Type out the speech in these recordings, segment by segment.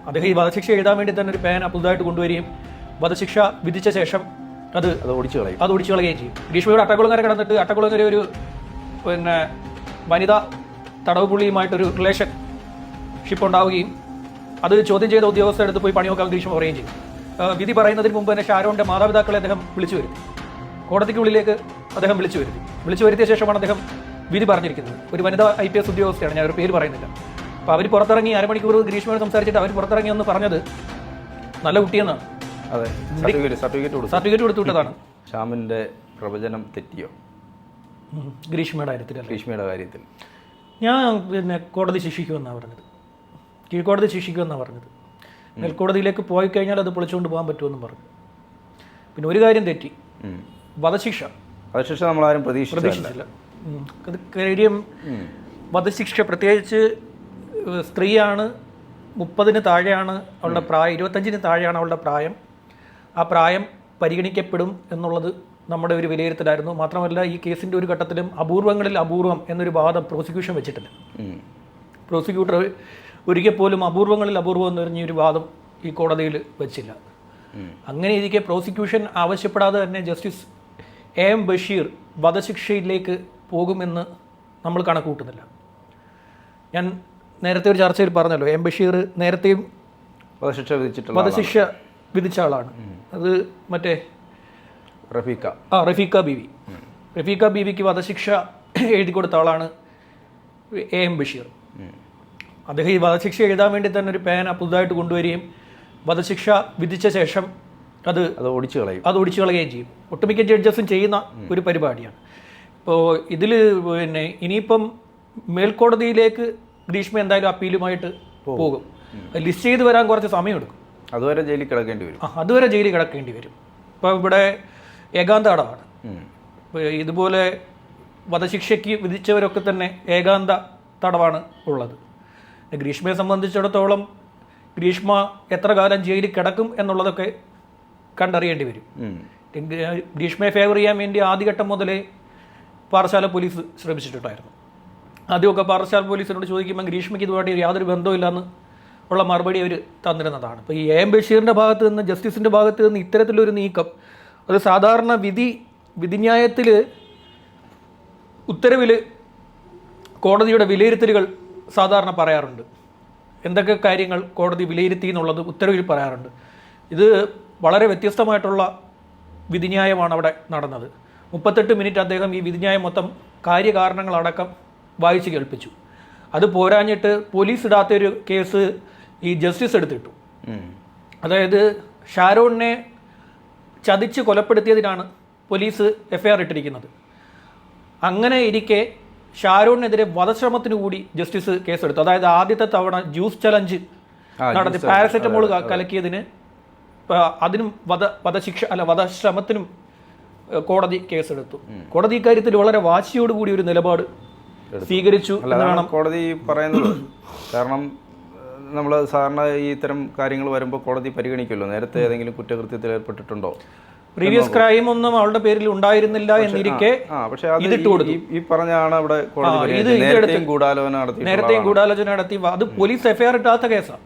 അദ്ദേഹം ഈ വധശിക്ഷ എഴുതാൻ വേണ്ടി തന്നെ ഒരു പേന പുതുതായിട്ട് കൊണ്ടുവരികയും വധശിക്ഷ വിധിച്ച ശേഷം അത് ഒടിച്ചു കളയുകയും ചെയ്യും. ഗ്രീഷ്മയുടെ അട്ടക്കുളങ്ങര കിടന്നിട്ട് അട്ടക്കുളങ്ങര ഒരു വനിതാ തടവ് പുള്ളിയുമായിട്ടൊരു റിലേഷൻഷിപ്പ് ഉണ്ടാവുകയും അത് ചോദ്യം ചെയ്ത ഉദ്യോഗസ്ഥരെടുത്ത് പോയി പണി നോക്കാൻ ഗ്രീഷ്മ പറയുകയും ചെയ്യും. വിധി പറയുന്നതിന് മുമ്പ് തന്നെ ഷാരോണിന്റെ മാതാപിതാക്കളെ അദ്ദേഹം വിളിച്ചു വരുത്തി, കോടതിക്കുള്ളിലേക്ക് അദ്ദേഹം വിളിച്ചു വരുത്തിയ ശേഷമാണ് അദ്ദേഹം വിധി പറഞ്ഞിരിക്കുന്നത്. ഒരു വനിതാ IPS ഉദ്യോഗസ്ഥയാണ്, ഞാൻ ഒരു പേര് പറയുന്നില്ല. അപ്പോൾ അവർ പുറത്തിറങ്ങി അരമണിക്കൂർ ഗ്രീഷ്മയോട് സംസാരിച്ചിട്ട് അവർ പുറത്തിറങ്ങി എന്ന് പറഞ്ഞത് നല്ല കുട്ടിയെന്നാണ്. അതെ, സർട്ടിഫിക്കറ്റ് കൊടുത്തു വിട്ടതാണ്. ഷാമിന്റെ പ്രവചനം തെറ്റിയോ ഗ്രീഷ്മയുടെ കാര്യത്തിൽ? ഞാൻ കോടതി ശിക്ഷിക്കുമെന്നാണ് പറഞ്ഞത്, കീഴ്ക്കോടതി ശിക്ഷിക്കുമെന്നാണ് പറഞ്ഞത്. മേൽക്കോടതിയിലേക്ക് പോയി കഴിഞ്ഞാൽ അത് പൊളിച്ചുകൊണ്ട് പോകാൻ പറ്റുമെന്നും പറഞ്ഞു. പിന്നെ ഒരു കാര്യം തെറ്റി, വധശിക്ഷ നമ്മളാരും പ്രതീക്ഷിച്ചില്ല. അത് കാര്യം വധശിക്ഷ പ്രത്യേകിച്ച് സ്ത്രീയാണ്, 30-ന് താഴെയാണ് അവളുടെ പ്രായം, 25-ന് താഴെയാണ് അവളുടെ പ്രായം. ആ പ്രായം പരിഗണിക്കപ്പെടും എന്നുള്ളത് നമ്മുടെ ഒരു വിലയിരുത്തലായിരുന്നു. മാത്രമല്ല ഈ കേസിൻ്റെ ഒരു ഘട്ടത്തിലും അപൂർവങ്ങളിൽ അപൂർവം എന്നൊരു വാദം പ്രോസിക്യൂഷൻ വെച്ചിട്ടില്ല. പ്രോസിക്യൂട്ടർ ഒരിക്കൽ പോലും അപൂർവങ്ങളിൽ അപൂർവം എന്ന് പറഞ്ഞൊരു വാദം ഈ കോടതിയിൽ വെച്ചില്ല. അങ്ങനെ ഇരിക്കെ പ്രോസിക്യൂഷൻ ആവശ്യപ്പെടാതെ തന്നെ ജസ്റ്റിസ് AM ബഷീർ വധശിക്ഷയിലേക്ക് പോകുമെന്ന് നമ്മൾ കണക്കുകൂട്ടുന്നില്ല. ഞാൻ നേരത്തെ ഒരു ചർച്ചയിൽ പറഞ്ഞല്ലോ, AM ബഷീർ നേരത്തെയും വധശിക്ഷ വിധിച്ച ആളാണ്. അത് മറ്റേ റഫീഖ ബീവിക്ക് വധശിക്ഷ എഴുതി കൊടുത്ത ആളാണ് AM ബഷീർ. അദ്ദേഹം ഈ വധശിക്ഷ എഴുതാൻ വേണ്ടി തന്നെ ഒരു പേന പുതുതായിട്ട് കൊണ്ടുവരികയും വധശിക്ഷ വിധിച്ച ശേഷം അത് ഒടിച്ചു കളയുകയും ചെയ്യും. ഒട്ടുമിക്ക ജഡ്ജസും ചെയ്യുന്ന ഒരു പരിപാടിയാണ്. ഇപ്പോൾ ഇതിൽ ഇനിയിപ്പം മേൽക്കോടതിയിലേക്ക് ഗ്രീഷ്മ എന്തായാലും അപ്പീലുമായിട്ട് പോകും. ലിസ്റ്റ് ചെയ്ത് വരാൻ കുറച്ച് സമയമെടുക്കും. അതുവരെ ജയിലിൽ കിടക്കേണ്ടി വരും. ഇപ്പോൾ ഇവിടെ ഏകാന്ത തടവാണ്. ഇതുപോലെ വധശിക്ഷയ്ക്ക് വിധിച്ചവരൊക്കെ തന്നെ ഏകാന്ത തടവാണ് ഉള്ളത്. ഗ്രീഷ്മയെ സംബന്ധിച്ചിടത്തോളം ഗ്രീഷ്മ എത്ര കാലം ജയിലിൽ കിടക്കും എന്നുള്ളതൊക്കെ കണ്ടറിയേണ്ടി വരും. ഗ്രീഷ്മയെ ഫേവർ ചെയ്യാൻ വേണ്ടി ആദ്യഘട്ടം മുതലേ പാറശാല പോലീസ് ശ്രമിച്ചിട്ടുണ്ടായിരുന്നു. ആദ്യമൊക്കെ പാറശാല പോലീസിനോട് ചോദിക്കുമ്പോൾ ഗ്രീഷ്മയ്ക്ക് ഇതുമായിട്ട് യാതൊരു ബന്ധമില്ലെന്ന് ഉള്ള മറുപടി അവർ തന്നിരുന്നതാണ്. ഇപ്പോൾ ഈ AM ബഷീറിൻ്റെ ഭാഗത്ത് നിന്ന്, ജസ്റ്റിസിൻ്റെ ഭാഗത്ത് നിന്ന് ഇത്തരത്തിലൊരു നീക്കം, അത് സാധാരണ വിധിന്യായത്തിൽ ഉത്തരവിൽ കോടതിയുടെ വിലയിരുത്തലുകൾ സാധാരണ പറയാറുണ്ട്. എന്തൊക്കെ കാര്യങ്ങൾ കോടതി വിലയിരുത്തി എന്നുള്ളത് ഉത്തരവിൽ പറയാറുണ്ട്. ഇത് വളരെ വ്യത്യസ്തമായിട്ടുള്ള വിധിന്യായമാണ് അവിടെ നടന്നത്. 38 മിനിറ്റ് അദ്ദേഹം ഈ വിധിന്യായം മൊത്തം കാര്യകാരണങ്ങളടക്കം വായിച്ച് കേൾപ്പിച്ചു. അത് പോരാഞ്ഞിട്ട് പോലീസ് ഇടാത്തൊരു കേസ് ഈ ജസ്റ്റിസ് എടുത്തിട്ടു. അതായത് ഷാരോണിനെ ചതിച്ച് കൊലപ്പെടുത്തിയതിനാണ് പോലീസ് FIR ഇട്ടിരിക്കുന്നത്. അങ്ങനെ ഇരിക്കെ ഷാരോണിനെതിരെ വധശ്രമത്തിന് കൂടി ജസ്റ്റിസ് കേസെടുത്തു. അതായത് ആദ്യത്തെ തവണ ജ്യൂസ് ചലഞ്ച് നടത്തി പാരസെറ്റമോൾ കലക്കിയതിന് അതിനും വധശ്രമത്തിനും കോടതി കേസെടുത്തു. കോടതി ഇക്കാര്യത്തിൽ വളരെ വാശിയോടുകൂടി ഒരു നിലപാട് സ്വീകരിച്ചു എന്നാണ് കോടതി പറയുന്നത്. കാരണം നമ്മൾ സാധാരണ ഈ ഇത്തരം കാര്യങ്ങൾ വരുമ്പോൾ കോടതി പരിഗണിക്കുമല്ലോ, നേരത്തെ ഏതെങ്കിലും കുറ്റകൃത്യത്തിൽ ഏർപ്പെട്ടിട്ടുണ്ടോ, പ്രീവിയസ് ക്രൈം ഒന്നും അവളുടെ പേരിൽ ഉണ്ടായിരുന്നില്ല എന്നിരിക്കെ ഇതിട്ട് കൊടുത്തു. ഈ പറഞ്ഞാണ് ഇവിടെ നേരത്തെയും ഗൂഢാലോചന നടത്തി. അത് പോലീസ് FIR ഇട്ടാത്ത കേസാണ്.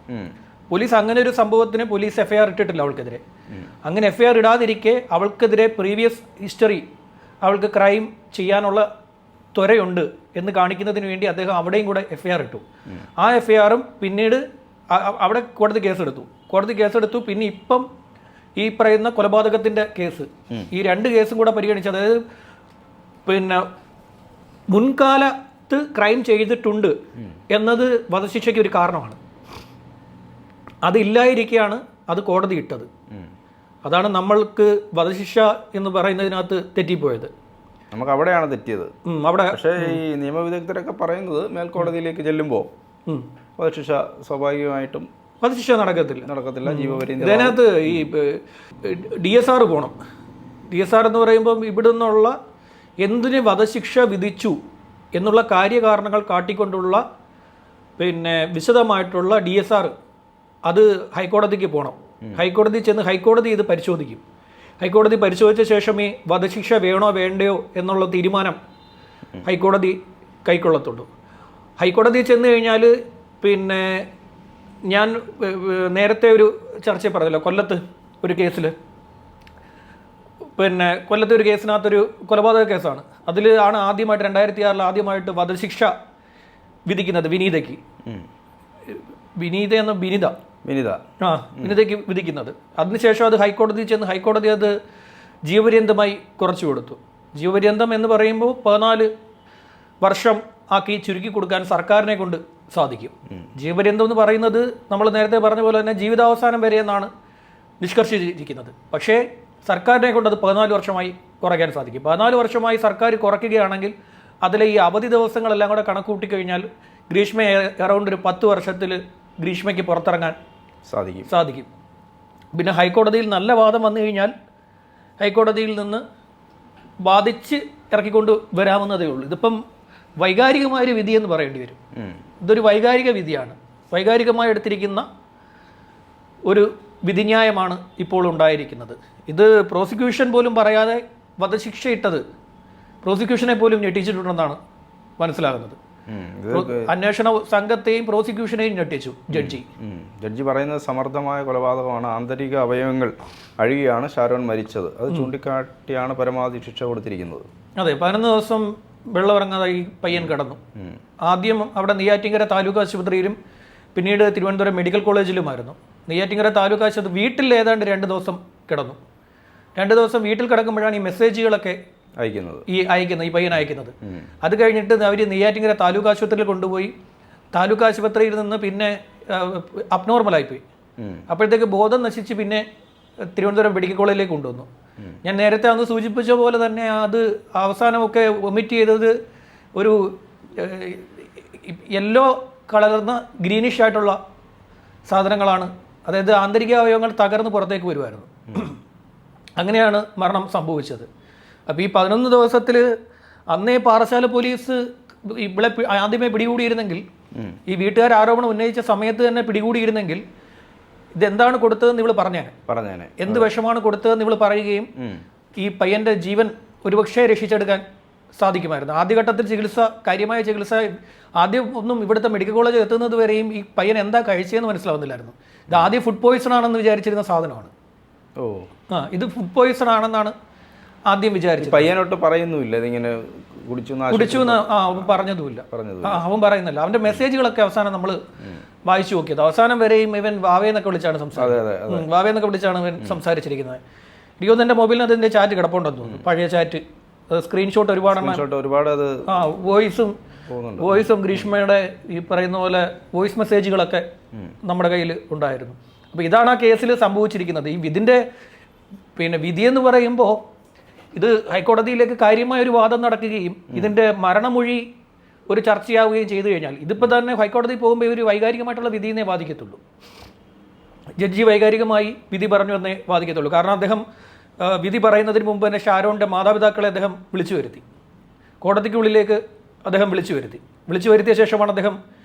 പോലീസ് അങ്ങനെ ഒരു സംഭവത്തിന് പോലീസ് FIR ഇട്ടിട്ടില്ല അവൾക്കെതിരെ. അങ്ങനെ FIR ഇടാതിരിക്കെ അവൾക്കെതിരെ പ്രീവിയസ് ഹിസ്റ്ററി, അവൾക്ക് ക്രൈം ചെയ്യാനുള്ള ത്വരയുണ്ട് എന്ന് കാണിക്കുന്നതിന് വേണ്ടി അദ്ദേഹം അവിടെയും കൂടെ FIR ഇട്ടു. ആ FIR-ഉം പിന്നീട് അവിടെ കോടതി കേസെടുത്തു. പിന്നെ ഇപ്പം ഈ പറയുന്ന കൊലപാതകത്തിൻ്റെ കേസ്, ഈ 2 കേസും കൂടെ പരിഗണിച്ച്, അതായത് മുൻകാലത്ത് ക്രൈം ചെയ്തിട്ടുണ്ട് എന്നത് വധശിക്ഷയ്ക്ക് ഒരു കാരണമാണ്. അതില്ലായിരിക്കെയാണ് അത് കോടതി ഇട്ടത്. അതാണ് നമ്മൾക്ക് വധശിക്ഷ എന്ന് പറയുന്നതിനകത്ത് തെറ്റിപ്പോയത്. നമുക്ക് അവിടെയാണ് തെറ്റിയത്. പക്ഷേ ഈ നിയമവിദഗ്ധരൊക്കെ പറയുന്നത് മേൽക്കോടതിയിലേക്ക് ചെല്ലുമ്പോൾ വധശിക്ഷ സ്വാഭാവികമായിട്ടും വധശിക്ഷ നടക്കത്തില്ല, ജീവപര്യന്തം. ഇതിനകത്ത് ഈ DSR പോകണം. DSR എന്ന് പറയുമ്പം ഇവിടെ നിന്നുള്ള എന്തിന് വധശിക്ഷ വിധിച്ചു എന്നുള്ള കാര്യകാരണങ്ങൾ കാട്ടിക്കൊണ്ടുള്ള വിശദമായിട്ടുള്ള DSR അത് ഹൈക്കോടതിക്ക് പോകണം. ഹൈക്കോടതി ചെന്ന് ഹൈക്കോടതി ഇത് പരിശോധിക്കും. ഹൈക്കോടതി പരിശോധിച്ച ശേഷമേ വധശിക്ഷ വേണോ വേണ്ടയോ എന്നുള്ള തീരുമാനം ഹൈക്കോടതി കൈക്കൊള്ളത്തുള്ളൂ. ഹൈക്കോടതി ചെന്ന് കഴിഞ്ഞാൽ ഞാൻ നേരത്തെ ഒരു ചർച്ചയിൽ പറഞ്ഞല്ലോ, കൊല്ലത്ത് ഒരു കേസിൽ, പിന്നെ കൊല്ലത്തെ ഒരു കേസിനകത്തൊരു കൊലപാതക കേസാണ്. അതിൽ ആണ് ആദ്യമായിട്ട് 2006 ആദ്യമായിട്ട് വധശിക്ഷ വിധിക്കുന്നത് വിനീതയ്ക്ക്. വിനീതയ്ക്ക് വിധിക്കുന്നത്. അതിനുശേഷം അത് ഹൈക്കോടതിയിൽ ചെന്ന് ഹൈക്കോടതി അത് ജീവപര്യന്തമായി കുറച്ചു കൊടുത്തു. ജീവപര്യന്തം എന്ന് പറയുമ്പോൾ 14 വർഷം ആക്കി ചുരുക്കി കൊടുക്കാൻ സർക്കാരിനെ കൊണ്ട് സാധിക്കും. ജീവപര്യന്തം എന്ന് പറയുന്നത് നമ്മൾ നേരത്തെ പറഞ്ഞ പോലെ തന്നെ ജീവിതാവസാനം വരെ എന്നാണ് നിഷ്കർഷിച്ചിരിക്കുന്നത്. പക്ഷേ സർക്കാരിനെ കൊണ്ട് അത് 14 വർഷമായി കുറയ്ക്കാൻ സാധിക്കും. 14 വർഷമായി സർക്കാർ കുറയ്ക്കുകയാണെങ്കിൽ അതിലെ ഈ അവധി ദിവസങ്ങളെല്ലാം കൂടെ കണക്കൂട്ടി കഴിഞ്ഞാൽ ഗ്രീഷ്മ അറൗണ്ട് ഒരു 10 വർഷത്തിൽ ഗ്രീഷ്മയ്ക്ക് പുറത്തിറങ്ങാൻ സാധിക്കും. പിന്നെ ഹൈക്കോടതിയിൽ നല്ല വാദം വന്നു കഴിഞ്ഞാൽ ഹൈക്കോടതിയിൽ നിന്ന് വാദിച്ച് ഇറക്കിക്കൊണ്ട് വരാവുന്നതേ ഉള്ളൂ. ഇതിപ്പം വൈകാരികമായൊരു വിധി എന്ന് പറയേണ്ടി വരും. ഇതൊരു വൈകാരിക വിധിയാണ്. വൈകാരികമായി എടുത്തിരിക്കുന്ന ഒരു വിധിന്യായമാണ് ഇപ്പോൾ ഉണ്ടായിരിക്കുന്നത്. ഇത് പ്രോസിക്യൂഷൻ പോലും പറയാതെ വധശിക്ഷ ഇട്ടത് പ്രോസിക്യൂഷനെ പോലും ഞെട്ടിച്ചിട്ടുണ്ടെന്നാണ് മനസ്സിലാകുന്നത്. അന്വേഷണ സംഘത്തെയും പ്രോസിക്യൂഷനെയും ഞെട്ടിച്ചു ജഡ്ജി പറയുന്നത് സമർത്ഥമായ കൊലപാതകമാണ്, ആന്തരിക അവയവങ്ങൾ അഴുകിയാണ് ഷാരോൺ മരിച്ചത്. അത് ചൂണ്ടിക്കാട്ടിയാണ് പരമാവധി ശിക്ഷ കൊടുത്തിരിക്കുന്നത്. അതെ, 11 ദിവസം വെള്ളമിറങ്ങാതെ ഈ പയ്യൻ കിടന്നു. ആദ്യം അവിടെ നെയ്യാറ്റിൻകര താലൂക്ക് ആശുപത്രിയിലും പിന്നീട് തിരുവനന്തപുരം മെഡിക്കൽ കോളേജിലുമായിരുന്നു. നെയ്യാറ്റിൻകര താലൂക്ക് ആശുപത്രി വീട്ടിൽ ഏതാണ്ട് 2 ദിവസം കിടന്നു. 2 ദിവസം വീട്ടിൽ കിടക്കുമ്പോഴാണ് ഈ മെസ്സേജുകളൊക്കെ ഈ പയ്യൻ അയക്കുന്നത്. അത് കഴിഞ്ഞിട്ട് അവർ നെയ്യാറ്റിൻകര താലൂക്ക് ആശുപത്രിയിൽ കൊണ്ടുപോയി. താലൂക്ക് ആശുപത്രിയിൽ നിന്ന് പിന്നെ അബ്നോർമലായിപ്പോയി. അപ്പോഴത്തേക്ക് ബോധം നശിച്ച് പിന്നെ തിരുവനന്തപുരം മെഡിക്കൽ കോളേജിലേക്ക് കൊണ്ടുവന്നു. ഞാൻ നേരത്തെ അന്ന് സൂചിപ്പിച്ച പോലെ തന്നെ അത് അവസാനമൊക്കെ ഒമിറ്റ് ചെയ്തത് ഒരു യെല്ലോ കളർന്ന ഗ്രീനിഷ് ആയിട്ടുള്ള സാധനങ്ങളാണ്. അതായത് ആന്തരിക അവയവങ്ങൾ തകർന്ന് പുറത്തേക്ക് വരുമായിരുന്നു. അങ്ങനെയാണ് മരണം സംഭവിച്ചത്. അപ്പോൾ ഈ 11 ദിവസത്തിൽ അന്നേ പാറശാല പോലീസ് ഇവിടെ ആദ്യമേ പിടികൂടിയിരുന്നെങ്കിൽ, ഈ വീട്ടുകാർ ആരോപണം ഉന്നയിച്ച സമയത്ത് തന്നെ പിടികൂടിയിരുന്നെങ്കിൽ ഇതെന്താണ് കൊടുത്തതെന്ന് ഇവൾ പറഞ്ഞേനെ. എന്ത് വിഷമാണ് കൊടുത്തതെന്ന് ഇവൾ പറയുകയും ഈ പയ്യൻ്റെ ജീവൻ ഒരുപക്ഷെ രക്ഷിച്ചെടുക്കാൻ സാധിക്കുമായിരുന്നു. ആദ്യഘട്ടത്തിൽ കാര്യമായ ചികിത്സ ആദ്യം ഒന്നും ഇവിടുത്തെ മെഡിക്കൽ കോളേജിൽ എത്തുന്നത് വരെയും ഈ പയ്യൻ എന്താ കഴിച്ചതെന്ന് മനസ്സിലാവുന്നില്ലായിരുന്നു. ഇത് ആദ്യം ഫുഡ് പോയിസൺ ആണെന്ന് വിചാരിച്ചിരുന്ന സാധനമാണ്. ഇത് ഫുഡ് പോയിസൺ ആണെന്നാണ് ആദ്യം വിചാരിച്ചത്. പയ്യനോട്ട് പറയുന്നുമില്ല ഇതിങ്ങനെ കുടിച്ചു അവൻ പറഞ്ഞതുമില്ല. അവൻ പറയുന്നില്ല. അവന്റെ മെസ്സേജുകളൊക്കെ അവസാനം നമ്മൾ വായിച്ചു നോക്കിയത്. അവസാനം വരെയും ഇവൻ വാവേന്നൊക്കെ വിളിച്ചാണ് ഇവൻ സംസാരിച്ചിരിക്കുന്നത്. എനിക്ക് തോന്നുന്നു എൻ്റെ മൊബൈലിന് അതിൻ്റെ ചാറ്റ് കിടപ്പുണ്ടെന്ന് തോന്നുന്നു, പഴയ ചാറ്റ്, സ്ക്രീൻഷോട്ട് ഒരുപാട് വോയിസും ഗ്രീഷ്മയുടെ ഈ പറയുന്ന പോലെ വോയിസ് മെസ്സേജുകളൊക്കെ നമ്മുടെ കയ്യിൽ ഉണ്ടായിരുന്നു. അപ്പോൾ ഇതാണ് ആ കേസിൽ സംഭവിച്ചിരിക്കുന്നത്. ഈ വിധിയെന്ന് പറയുമ്പോൾ ഇത് ഹൈക്കോടതിയിലേക്ക് കാര്യമായ ഒരു വാദം നടക്കുകയും ഇതിൻ്റെ മരണമൊഴി ഒരു ചർച്ചയാവുകയും ചെയ്തു കഴിഞ്ഞാൽ, ഇതിപ്പോൾ തന്നെ ഹൈക്കോടതി പോകുമ്പോൾ ഇവർ വൈകാരികമായിട്ടുള്ള വിധിയെ ബാധിക്കത്തുള്ളൂ. ജഡ്ജി വൈകാരികമായി വിധി പറഞ്ഞു എന്നേ ബാധിക്കത്തുള്ളൂ. കാരണം അദ്ദേഹം വിധി പറയുന്നതിന് മുമ്പ് തന്നെ ഷാരോണിൻ്റെ മാതാപിതാക്കളെ അദ്ദേഹം വിളിച്ചു വരുത്തി. കോടതിക്കുള്ളിലേക്ക് അദ്ദേഹം വിളിച്ചു വരുത്തിയ ശേഷമാണ് അദ്ദേഹം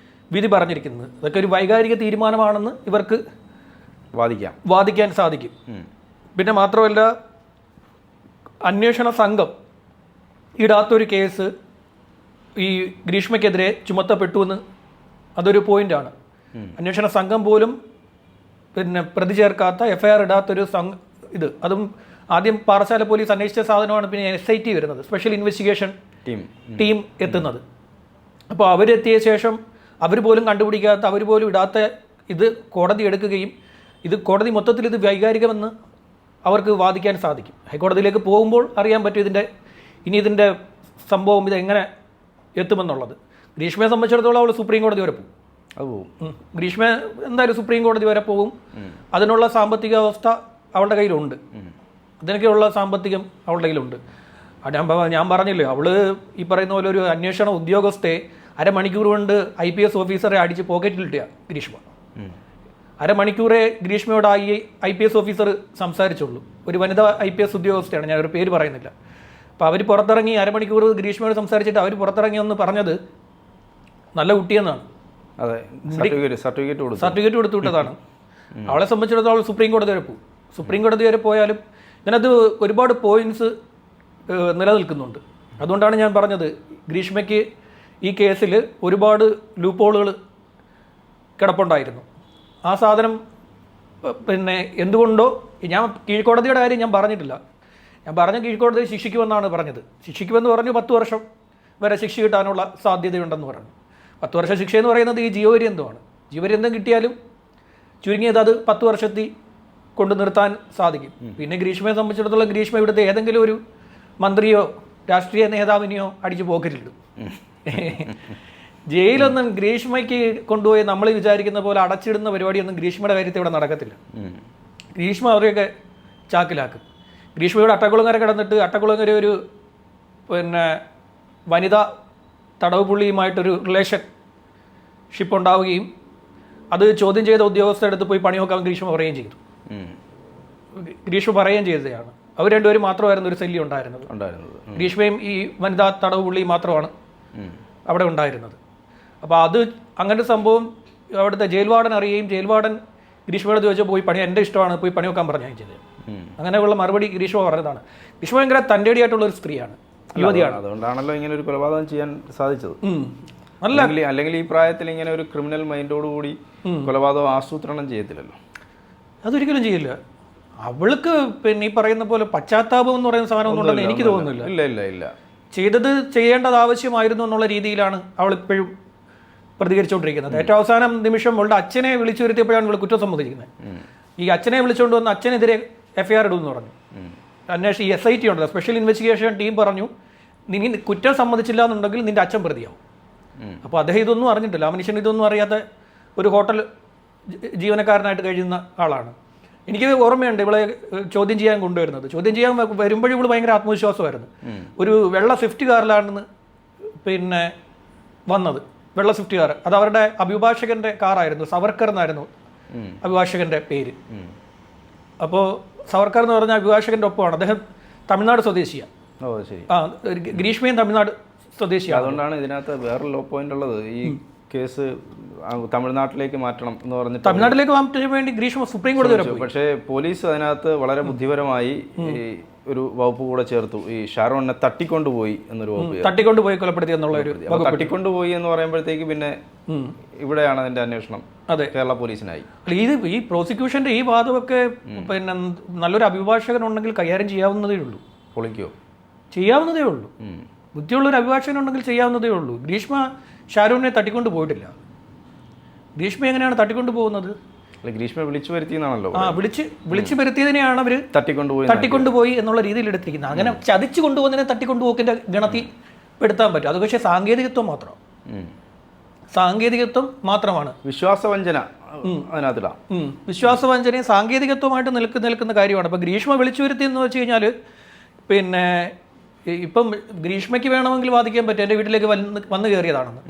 വിധി പറഞ്ഞിരിക്കുന്നത്. അതൊക്കെ ഒരു വൈകാരിക തീരുമാനമാണെന്ന് ഇവർക്ക് വാദിക്കാൻ സാധിക്കും. പിന്നെ മാത്രമല്ല, അന്വേഷണ സംഘം ഇടാത്തൊരു കേസ് ഈ ഗ്രീഷ്മയ്ക്കെതിരെ ചുമത്തപ്പെട്ടുവെന്ന് അതൊരു പോയിന്റാണ്. അന്വേഷണ സംഘം പോലും പിന്നെ പ്രതി ചേർക്കാത്ത FIR ഇടാത്തൊരു അതും ആദ്യം പാറശാല പോലീസ് അന്വേഷിച്ച സാധനമാണ്. പിന്നെ SIT വരുന്നത്, സ്പെഷ്യൽ ഇൻവെസ്റ്റിഗേഷൻ ടീം എത്തുന്നത്. അപ്പോൾ അവരെത്തിയ ശേഷം അവർ പോലും കണ്ടുപിടിക്കാത്ത, അവർ പോലും ഇടാത്ത ഇത് കോടതി എടുക്കുകയും കോടതി മൊത്തത്തിൽ ഇത് വൈകാരികമെന്ന് അവർക്ക് വാദിക്കാൻ സാധിക്കും. ഹൈക്കോടതിയിലേക്ക് പോകുമ്പോൾ അറിയാൻ പറ്റും ഇതിൻ്റെ സംഭവം ഇതെങ്ങനെ എത്തുമെന്നുള്ളത്. ഗ്രീഷ്മയെ സംബന്ധിച്ചിടത്തോളം അവൾ സുപ്രീം കോടതി വരെ പോകും. ഗ്രീഷ്മ എന്തായാലും സുപ്രീം കോടതി വരെ പോകും. അതിനുള്ള സാമ്പത്തിക അവസ്ഥ അവളുടെ കയ്യിലുണ്ട്. അതിനൊക്കെയുള്ള സാമ്പത്തികം അവളുടെ കയ്യിലുണ്ട്. ഞാൻ പറഞ്ഞില്ലേ, അവൾ ഈ പറയുന്ന പോലെ ഒരു അന്വേഷണ ഉദ്യോഗസ്ഥയെ അരമണിക്കൂർ കൊണ്ട് IPS ഓഫീസറെ അടിച്ച് പോക്കറ്റിലിട്ടിയ ഗ്രീഷ്മ. അരമണിക്കൂറേ ഗ്രീഷ്മയോട് IPS ഓഫീസർ സംസാരിച്ചുള്ളൂ. ഒരു വനിതാ IPS ഉദ്യോഗസ്ഥയാണ്, ഞാൻ ഒരു പേര് പറയുന്നില്ല. അപ്പോൾ അവർ പുറത്തിറങ്ങി അരമണിക്കൂർ ഗ്രീഷ്മയോട് സംസാരിച്ചിട്ട് അവർ പുറത്തിറങ്ങി എന്ന് പറഞ്ഞത് നല്ല കുട്ടിയെന്നാണ്. സർട്ടിഫിക്കറ്റ് കൊടുത്തു വിട്ടതാണ്. അവളെ സംബന്ധിച്ചിടത്തോളം സുപ്രീം കോടതി വരെ പോകും. സുപ്രീം കോടതി വരെ പോയാലും ഇതിനകത്ത് ഒരുപാട് പോയിന്റ്സ് നിലനിൽക്കുന്നുണ്ട്. അതുകൊണ്ടാണ് ഞാൻ പറഞ്ഞത്, ഗ്രീഷ്മയ്ക്ക് ഈ കേസിൽ ഒരുപാട് ലൂപ്പോളുകൾ കിടപ്പുണ്ടായിരുന്നു. ആ സാധനം പിന്നെ എന്തുകൊണ്ടോ ഞാൻ കീഴ്ക്കോടതിയുടെ കാര്യം ഞാൻ പറഞ്ഞിട്ടില്ല. ഞാൻ പറഞ്ഞ കീഴ്ക്കോടതി ശിക്ഷിക്കുമെന്നാണ് പറഞ്ഞത്. ശിക്ഷിക്കുമെന്ന് പറഞ്ഞു 10 വർഷം വരെ ശിക്ഷ കിട്ടാനുള്ള സാധ്യതയുണ്ടെന്ന് പറഞ്ഞു. 10 വർഷം ശിക്ഷ എന്ന് പറയുന്നത് ഈ ജീവപര്യന്തമാണ്. ജീവപര്യന്തം കിട്ടിയാലും ചുരുങ്ങിയത് അത് 10 വർഷത്തിൽ കൊണ്ടു നിർത്താൻ സാധിക്കും. പിന്നെ ഗ്രീഷ്മയെ സംബന്ധിച്ചിടത്തോളം ഗ്രീഷ്മ ഇവിടുത്തെ ഏതെങ്കിലും ഒരു മന്ത്രിയോ രാഷ്ട്രീയ നേതാവിനെയോ അടിച്ചു പോക്കറ്റിലിടും. ജയിലൊന്നും ഗ്രീഷ്മയ്ക്ക് കൊണ്ടുപോയി നമ്മൾ വിചാരിക്കുന്ന പോലെ അടച്ചിടുന്ന പരിപാടിയൊന്നും ഗ്രീഷ്മയുടെ കാര്യത്തിൽ ഇവിടെ നടക്കത്തില്ല. ഗ്രീഷ്മ അവരെയൊക്കെ ചാക്കിലാക്കും. ഗ്രീഷ്മയുടെ അട്ടക്കുളങ്ങര കിടന്നിട്ട് അട്ടക്കുളങ്ങര ഒരു പിന്നെ വനിതാ തടവ് പുള്ളിയുമായിട്ടൊരു റിലേഷൻഷിപ്പ് ഉണ്ടാവുകയും അത് ചോദ്യം ചെയ്ത ഉദ്യോഗസ്ഥരെടുത്ത് പോയി പണി നോക്കാൻ ഗ്രീഷ്മ പറയുകയും ചെയ്തു. ഗ്രീഷ്മ പറയുകയും ചെയ്തതാണ്. അവർ രണ്ടുപേരും മാത്രമായിരുന്നു ഒരു ശല്യം ഉണ്ടായിരുന്നത്. ഗ്രീഷ്മയും ഈ വനിതാ തടവ് പുള്ളിയും മാത്രമാണ് അവിടെ ഉണ്ടായിരുന്നത്. അപ്പോൾ അത് അങ്ങനെ സംഭവം അവിടുത്തെ ജയിൽ വാർഡൻ അറിയുകയും ജയിൽ വാർഡൻ ഗ്രീഷ്മയോട് ചോദിച്ചാൽ പോയി പണി എൻ്റെ ഇഷ്ടമാണ് പോയി പണി നോക്കാൻ പറഞ്ഞാൽ ചെയ്തത്. അങ്ങനെയുള്ള മറുപടി ഗ്രീഷ്മ പറഞ്ഞതാണ്. ഗ്രീഷ്മ ഭയങ്കര തൻ്റെടിയായിട്ടുള്ള ഒരു സ്ത്രീയാണ്, യുവതിയാണ്. അതുകൊണ്ടാണല്ലോ ഇങ്ങനെ ഒരു കൊലപാതകം ചെയ്യാൻ സാധിച്ചത്. അല്ലെങ്കിൽ ഈ പ്രായത്തിൽ ഇങ്ങനെ ഒരു ക്രിമിനൽ മൈൻഡോടുകൂടി കൊലപാതകം ആസൂത്രണം ചെയ്യത്തില്ലല്ലോ. അതൊരിക്കലും ചെയ്യില്ല. അവൾക്ക് പിന്നെ ഈ പറയുന്ന പോലെ പശ്ചാത്താപം എന്ന് പറയുന്ന സാധനം ഒന്നും ഉണ്ടെന്ന് എനിക്ക് തോന്നുന്നില്ല. ഇല്ല ഇല്ല ഇല്ല ചെയ്തത് ചെയ്യേണ്ടത് ആവശ്യമായിരുന്നു എന്നുള്ള രീതിയിലാണ് അവൾ ഇപ്പോഴും പ്രതികരിച്ചുകൊണ്ടിരിക്കുന്നത്. ഏറ്റവും അവസാനം നിമിഷം അവളുടെ അച്ഛനെ വിളിച്ചു വരുത്തിയപ്പോഴാണ് ഇവൾ കുറ്റം സമ്മതിക്കുന്നത്. ഈ അച്ഛനെ വിളിച്ചുകൊണ്ട് വന്ന് അച്ഛനെതിരെ FIR ഇടുമെന്ന് പറഞ്ഞു. അന്വേഷിച്ച് SIT ഉണ്ടല്ലോ, സ്പെഷ്യൽ ഇൻവെസ്റ്റിഗേഷൻ ടീം പറഞ്ഞു നീ കുറ്റം സമ്മതിച്ചില്ല എന്നുണ്ടെങ്കിൽ നിന്റെ അച്ഛൻ പ്രതിയാവും. അപ്പോൾ അദ്ദേഹം ഇതൊന്നും അറിഞ്ഞിട്ടില്ല. ആ മനുഷ്യൻ ഇതൊന്നും അറിയാത്ത ഒരു ഹോട്ടൽ ജീവനക്കാരനായിട്ട് കഴിയുന്ന ആളാണ്. എനിക്ക് ഓർമ്മയുണ്ട് ഇവളെ ചോദ്യം ചെയ്യാൻ കൊണ്ടുവരുന്നത്. ചോദ്യം ചെയ്യാൻ വരുമ്പോഴും ഇവള് ഭയങ്കര ആത്മവിശ്വാസമായിരുന്നു. ഒരു വെള്ള സ്വിഫ്റ്റ് കാറിലാണ് പിന്നെ വന്നത്. വെള്ള സ്വിഫ്റ്റ് കാർ, അത് അവരുടെ അഭിഭാഷകന്റെ കാറായിരുന്നു. സവർക്കർ എന്നായിരുന്നു അഭിഭാഷകന്റെ പേര്. അപ്പോൾ സവർക്കർ എന്ന് പറഞ്ഞ അഭിഭാഷകന്റെ ഒപ്പമാണ്. അദ്ദേഹം തമിഴ്നാട് സ്വദേശിയാണ്. ഗ്രീഷ്മയും തമിഴ്നാട് സ്വദേശിയാണ്. അതുകൊണ്ടാണ് ഇതിനകത്ത് വേറെ ലോ പോയിന്റ് ഉള്ളത്. ഈ കേസ് തമിഴ്നാട്ടിലേക്ക് മാറ്റണം എന്ന് പറഞ്ഞിട്ട് തമിഴ്നാട്ടിലേക്ക് മാറ്റാൻ വേണ്ടി ഗ്രീഷ്മ സുപ്രീം കോടതി വരെ പോയി. പക്ഷേ പോലീസ് അതിനകത്ത് വളരെ ബുദ്ധിപരമായി ഒരു വകുപ്പ് കൂടെ ചേർത്തു. ഈ ഷാരോണിനെ തട്ടിക്കൊണ്ടുപോയി എന്നൊരു വകുപ്പ്. തട്ടിക്കൊണ്ടുപോയി കൊലപ്പെടുത്തി എന്നുള്ള ഒരു തട്ടിക്കൊണ്ടുപോയി എന്ന് പറയുമ്പോഴത്തേക്ക് പിന്നെ ഇവിടെയാണ് അതിന്റെ അന്വേഷണം. അതെ, കേരള പോലീസിനായി. ഈ പ്രോസിക്യൂഷന്റെ ഈ വാദമൊക്കെ പിന്നെ നല്ലൊരു അഭിഭാഷകൻ ഉണ്ടെങ്കിൽ കൈകാര്യം ചെയ്യാവുന്നതേ ഉള്ളൂ. പൊളിക്കോ? ചെയ്യാവുന്നതേ ഉള്ളൂ. ബുദ്ധിയുള്ളൊരു അഭിഭാഷകൻ ഉണ്ടെങ്കിൽ ചെയ്യാവുന്നതേ ഉള്ളൂ. ഗ്രീഷ്മ ഷാരൂണിനെ തട്ടിക്കൊണ്ട് പോയിട്ടില്ല. ഗ്രീഷ്മ എങ്ങനെയാണ് തട്ടിക്കൊണ്ട് പോകുന്നത്? ഗ്രീഷ്മ വിളിച്ചു വരുത്തിയെന്നാണല്ലോ. വിളിച്ചു വരുത്തിയതിനെയാണ് അവർ തട്ടിക്കൊണ്ടുപോയി എന്നുള്ള രീതിയിൽ എടുത്തിരിക്കുന്നത്. അങ്ങനെ ചതിച്ചു കൊണ്ടുപോകുന്നതിനെ തട്ടിക്കൊണ്ടുപോക്കിന്റെ ഗണത്തിൽ പെടുത്താൻ പറ്റും. അത് പക്ഷേ സാങ്കേതികത്വം മാത്രമാണ്. വിശ്വാസവഞ്ചന അതിനകത്തില്ല. വിശ്വാസവഞ്ചനയും സാങ്കേതികത്വമായിട്ട് നിൽക്കുന്ന കാര്യമാണ്. ഇപ്പം ഗ്രീഷ്മ വിളിച്ചു വരുത്തിയെന്ന് വെച്ച് കഴിഞ്ഞാൽ പിന്നെ ഇപ്പം ഗ്രീഷ്മയ്ക്ക് വേണമെങ്കിൽ വാദിക്കാൻ പറ്റും എൻ്റെ വീട്ടിലേക്ക് വന്നു കയറിയതാണെന്ന്.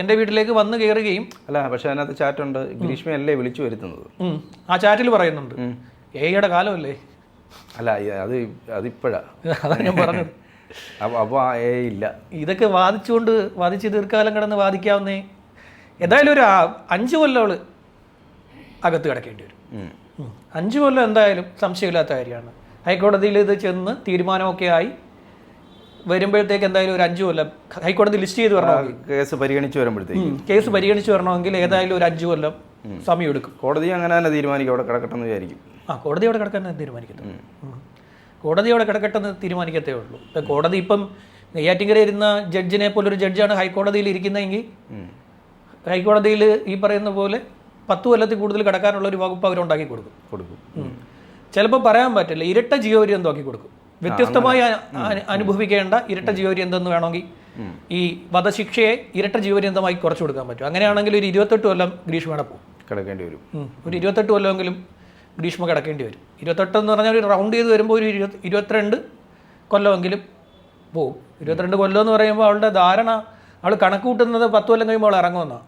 എൻ്റെ വീട്ടിലേക്ക് വന്നു കയറുകയും അല്ല, പക്ഷെ അതിനകത്ത് ചാറ്റുണ്ട്. ഗ്രീഷ്മയല്ലേ വിളിച്ചു വരുത്തുന്നത്. ആ ചാറ്റിൽ പറയുന്നുണ്ട്. ഏയുടെ കാലമല്ലേ? അല്ല, അതിപ്പോഴാ. അതാണ് ഞാൻ പറഞ്ഞത്. അപ്പോൾ ഇല്ല, ഇതൊക്കെ വാദിച്ച് ദീർഘകാലം കിടന്ന് വാദിക്കാവുന്നേ. എന്തായാലും ഒരു 5 കൊല്ലം അവള് അകത്ത് കിടക്കേണ്ടി വരും. 5 കൊല്ലം എന്തായാലും സംശയമില്ലാത്ത കാര്യമാണ്. ഹൈക്കോടതിയിൽ ഇത് ചെന്ന് തീരുമാനമൊക്കെ ആയി വരുമ്പോഴത്തേക്ക് എന്തായാലും ഒരു 5 കൊല്ലം ഹൈക്കോടതി ലിസ്റ്റ് ചെയ്ത് വരണമെങ്കിൽ കേസ് പരിഗണിച്ച് വരണമെങ്കിൽ ഏതായാലും ഒരു 5 കൊല്ലം സമയം എടുക്കും. കോടതി അങ്ങനെ തന്നെ തീരുമാനിക്കും അവിടെ കിടക്കട്ടെന്ന് വിചാരിക്കും. കോടതി അവിടെ കിടക്കാൻ തീരുമാനിക്കത്തേ ഉള്ളൂ. ഇപ്പം കോടതി ഇപ്പം നെയ്യാറ്റിൻകര ഇരുന്ന ജഡ്ജിനെ പോലൊരു ജഡ്ജാണ് ഹൈക്കോടതിയിൽ ഇരിക്കുന്നതെങ്കിൽ ഹൈക്കോടതിയിൽ ഈ പറയുന്ന പോലെ 10 കൊല്ലത്തിൽ കൂടുതൽ കിടക്കാനുള്ള ഒരു വകുപ്പ് അവരുണ്ടാക്കി കൊടുക്കും. ചിലപ്പോൾ പറയാൻ പറ്റില്ല, ഇരട്ട ജീവപര്യന്തം ആക്കി കൊടുക്കും. വ്യത്യസ്തമായി അനുഭവിക്കേണ്ട ഇരട്ട ജീവപര്യന്തം എന്ന് വേണമെങ്കിൽ ഈ വധശിക്ഷയെ ഇരട്ട ജീവപര്യന്തമായി കുറച്ചു കൊടുക്കാൻ പറ്റും. അങ്ങനെയാണെങ്കിൽ ഒരു 28 കൊല്ലം ഗ്രീഷ്മയുടെ പോകും കിടക്കേണ്ടി വരും. ഒരു 28 കൊല്ലമെങ്കിലും ഗ്രീഷ്മ കിടക്കേണ്ടി വരും. 28 എന്ന് പറഞ്ഞാൽ ഒരു റൗണ്ട് ചെയ്ത് വരുമ്പോൾ ഒരു 22 കൊല്ലമെങ്കിലും പോകും. 22 കൊല്ലം എന്ന് പറയുമ്പോൾ അവളുടെ ധാരണ, അവൾ കണക്ക് കൂട്ടുന്നത് 10 കൊല്ലം കഴിയുമ്പോൾ അവൾ ഇറങ്ങുമെന്നാണ്.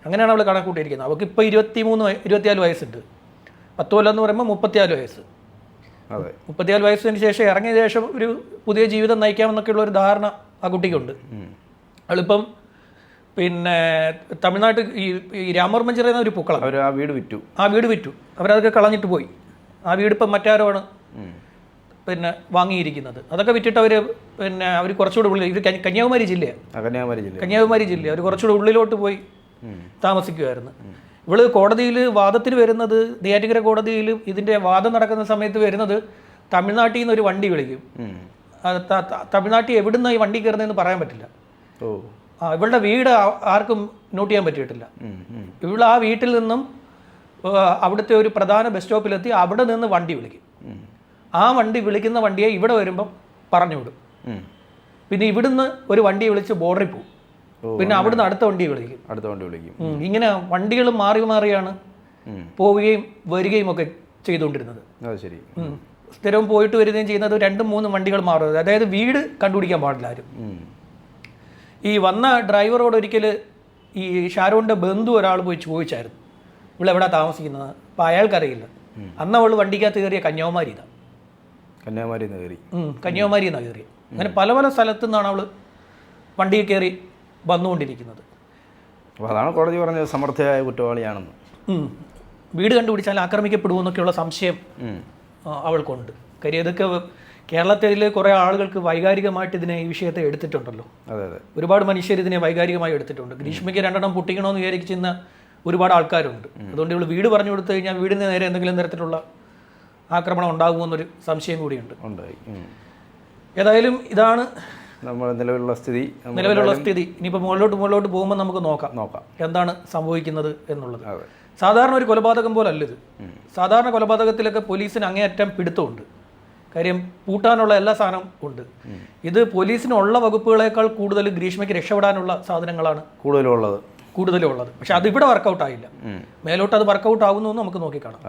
അങ്ങനെയാണ് അവൾ കണക്ക് കൂട്ടിയിരിക്കുന്നത്. അവൾക്ക് ഇപ്പോൾ 24 വയസ്സുണ്ട്. 10 കൊല്ലം എന്ന് പറയുമ്പോൾ 34 വയസ്സ്. 34 വയസ്സിന് ശേഷം ഇറങ്ങിയ ശേഷം ഒരു പുതിയ ജീവിതം നയിക്കാമെന്നൊക്കെയുള്ള ഒരു ധാരണ ആ കുട്ടിക്കുണ്ട്. അവളിപ്പം പിന്നെ തമിഴ്നാട്ടിൽ ഈ രാമവർമ്മൻ ചെറിയുന്ന ഒരു പൂക്കളം, ആ വീട് വിറ്റു. അവരതൊക്കെ കളഞ്ഞിട്ട് പോയി. ആ വീട് ഇപ്പം മറ്റാരോണ് പിന്നെ വാങ്ങിയിരിക്കുന്നത്. അതൊക്കെ വിറ്റിട്ട് അവർ കുറച്ചുകൂടെ ഉള്ളിൽ, ഇവർ കന്യാകുമാരി ജില്ല അവർ കുറച്ചുകൂടെ ഉള്ളിലോട്ട് പോയി താമസിക്കുമായിരുന്നു. ഇവള് കോടതിയിൽ വാദത്തിന് വരുന്നത്, നെയ്യാറ്റിൻകര കോടതിയിൽ ഇതിൻ്റെ വാദം നടക്കുന്ന സമയത്ത് വരുന്നത് തമിഴ്നാട്ടിൽ നിന്ന് ഒരു വണ്ടി വിളിക്കും. തമിഴ്നാട്ടിൽ എവിടുന്ന ഈ വണ്ടി കയറുന്നതെന്ന് പറയാൻ പറ്റില്ല. ഇവളുടെ വീട് ആർക്കും നോട്ട് ചെയ്യാൻ പറ്റിയിട്ടില്ല. ഇവൾ ആ വീട്ടിൽ നിന്നും അവിടുത്തെ ഒരു പ്രധാന ബസ് സ്റ്റോപ്പിലെത്തി അവിടെ നിന്ന് വണ്ടി വിളിക്കും. ആ വണ്ടി വിളിക്കുന്ന വണ്ടിയെ ഇവിടെ വരുമ്പം പറഞ്ഞു വിടും. പിന്നെ ഇവിടുന്ന് ഒരു വണ്ടി വിളിച്ച് ബോർഡറിൽ പോകും. പിന്നെ അവിടുന്ന് അടുത്ത വണ്ടി വിളിക്കും. ഇങ്ങനെ വണ്ടികൾ മാറി മാറിയാണ് പോവുകയും വരികയും ഒക്കെ ചെയ്തുകൊണ്ടിരുന്നത്. സ്ഥിരവും പോയിട്ട് വരികയും ചെയ്യുന്നത് 2-3 വണ്ടികൾ മാറുന്നത്. അതായത് വീട് കണ്ടുപിടിക്കാൻ പാടില്ല ആരും. ഈ വന്ന ഡ്രൈവറോട് ഒരിക്കൽ ഈ ഷാരോണിൻ്റെ ബന്ധു ഒരാൾ പോയി ചോദിച്ചായിരുന്നു, ഇവളെവിടാ താമസിക്കുന്നത്. അപ്പോൾ അയാൾക്കറിയില്ല. അന്ന് അവൾ വണ്ടിക്കകത്ത് കയറിയ കന്യാകുമാരി കയറി. അങ്ങനെ പല പല സ്ഥലത്തു നിന്നാണ് അവൾ വണ്ടിയിൽ കയറി വന്നുകൊണ്ടിരിക്കുന്നത്. അതാണ് കോടതി പറഞ്ഞത് സമർത്ഥയായ കുറ്റവാളിയാണെന്ന്. വീട് കണ്ടുപിടിച്ചാൽ ആക്രമിക്കപ്പെടുമെന്നൊക്കെയുള്ള സംശയം അവൾക്കുണ്ട്. കാര്യം ഇതൊക്കെ കേരളത്തിൽ കുറേ ആളുകൾക്ക് വൈകാരികമായിട്ട് ഈ വിഷയത്തെ എടുത്തിട്ടുണ്ടല്ലോ. ഒരുപാട് മനുഷ്യർ ഇതിനെ വൈകാരികമായി എടുത്തിട്ടുണ്ട്. ഗ്രീഷ്മയ്ക്ക് 2 എണ്ണം പൊട്ടിക്കണമെന്ന് വിചാരിക്കുന്ന ഒരുപാട് ആൾക്കാരുണ്ട്. അതുകൊണ്ട് ഇവൾ വീട് പറഞ്ഞു കൊടുത്തു കഴിഞ്ഞാൽ വീടിന് നേരെ എന്തെങ്കിലും തരത്തിലുള്ള ആക്രമണം ഉണ്ടാകുമെന്നൊരു സംശയം കൂടിയുണ്ട്. ഏതായാലും ഇതാണ് നിലവിലുള്ള സ്ഥിതി. ഇനിയിപ്പോൾ മുകളിലോട്ട് പോകുമ്പോൾ നമുക്ക് നോക്കാം എന്താണ് സംഭവിക്കുന്നത് എന്നുള്ളത്. സാധാരണ ഒരു കൊലപാതകം പോലല്ല ഇത്. സാധാരണ കൊലപാതകത്തിലൊക്കെ പോലീസിന് അങ്ങേയറ്റം പിടുത്തമുണ്ട്. കാര്യം പൂട്ടാനുള്ള എല്ലാ സാധനവും ഉണ്ട്. ഇത് പോലീസിനുള്ള വകുപ്പുകളേക്കാൾ കൂടുതൽ ഗ്രീഷ്മയ്ക്ക് രക്ഷപ്പെടാനുള്ള സാധനങ്ങളാണ് കൂടുതലുള്ളത്. പക്ഷെ അതിവിടെ വർക്കൗട്ട് ആയില്ല. മേലോട്ട് അത് വർക്കൗട്ട് ആകുന്നു നമുക്ക് നോക്കിക്കാണാം.